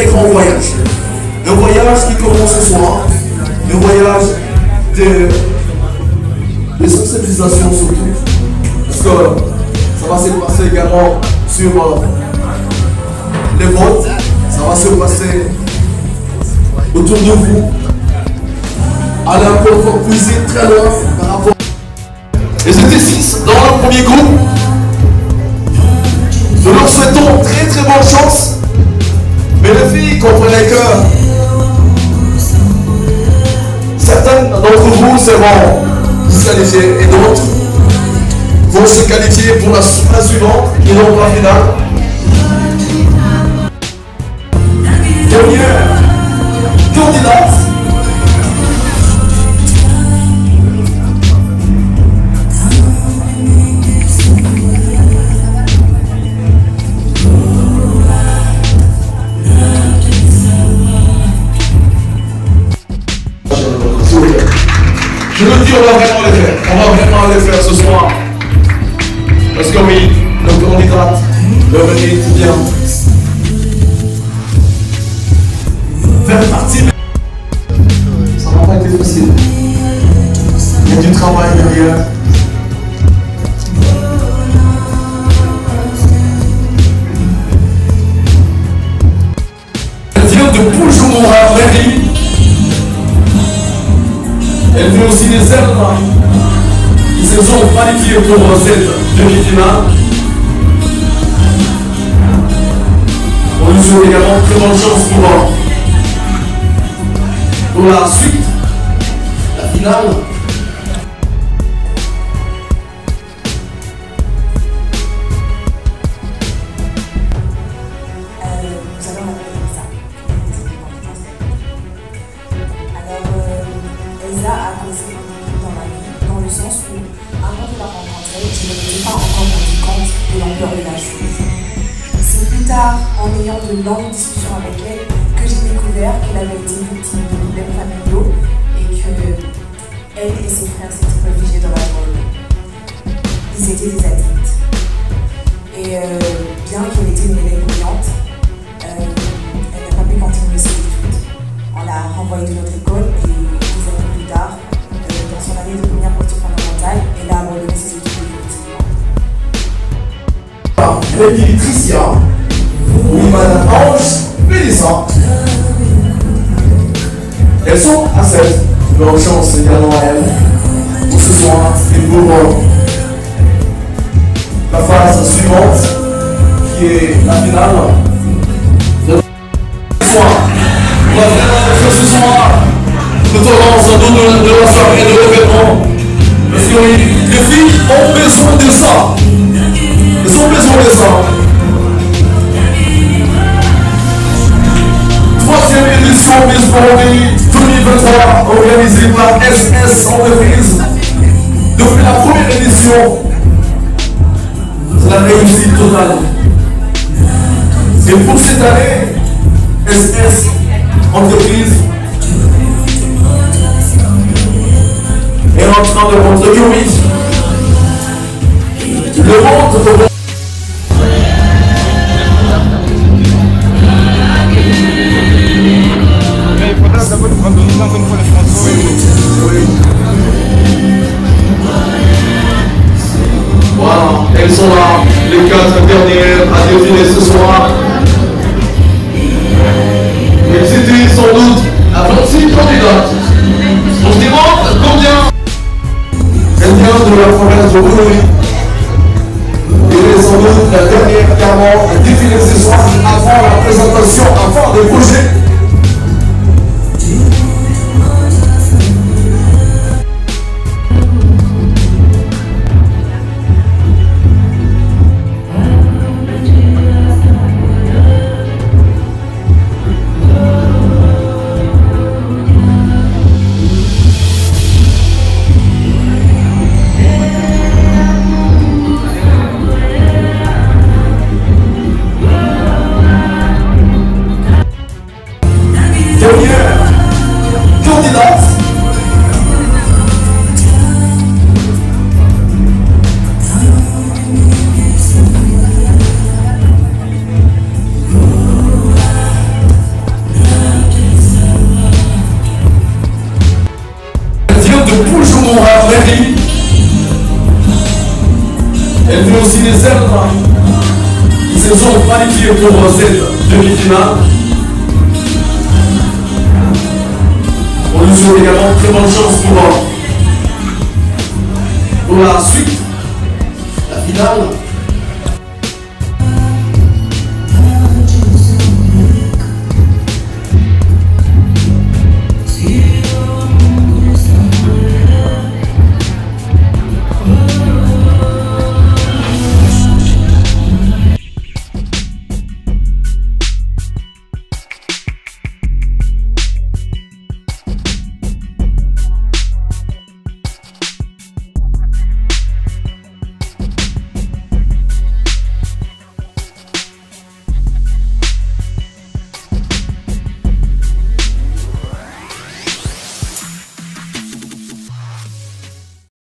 très grand voyage. Un voyage qui commence ce soir. Un voyage de sensibilisation surtout. Parce que ça va se passer également sur les votes. Ça va se passer autour de vous. Allez encore puiser très loin par rapport. Et c'était 6 dans le premier groupe. Nous leur souhaitons très très bonne chance. Mais les filles, comprenez que certaines d'entre vous seront disqualifiées et d'autres vont se qualifier pour la phase suivante qui est donc la finale. Première candidate. Je le dis, on va vraiment les faire. On va vraiment les faire ce soir. Parce que oui, nos candidates le méritent bien. Faire partie. Ça n'a pas été facile. Il y a du travail derrière. Elle vient de Poujoumora, Mairie. Elle vient aussi des Ailes qui se sont qualifiés pour cette demi-finale. On lui souhaite également très bonne chance pour la suite, la finale. Elsa a causé un déclic dans ma vie, dans le sens où, avant de la rencontrer, je ne m'étais pas encore rendu compte de l'ampleur de la chose. C'est plus tard, en ayant de longues discussions avec elle, que j'ai découvert qu'elle avait été victime de problèmes familiaux et que elle et ses frères s'étaient réfugiés dans la drogue. Ils étaient des addicts. Et bien qu'elle était une élève brillante, elle n'a pas pu continuer ses études. On l'a renvoyée de notre école et plus tard, dans son année de première posture fondamentale, elle a abandonné ses études définitivement. Lady Tricia, ou Madame Ange Mélissa. Elles sont à 7. Leur chance également à elles pour ce soir et pour la phase suivante qui est la finale. Ce soir, on va vraiment faire ce soir tout au long de la soirée de l'événement. Parce que les filles ont besoin de ça. Elles ont besoin de ça. Troisième édition Miss Burundi 2023 organisée par SS Entreprise. Depuis la première édition, c'est la réussite totale. Et pour cette année, SS Entreprise est en train de montrer que oui, le monde voilà, elles sont là, les 4 dernières à défiler ce soir. Elles étaient sans doute à 26 candidates. On se demande combien. Elle vient de la province de Bouloni. Elle est sans doute la dernière également à défiler ce soir avant la présentation, avant des projets. Elle fait aussi des œuvres qui se sont qualifiées pour cette demi-finale. On lui souhaite également très bonne chance pour la suite, la finale.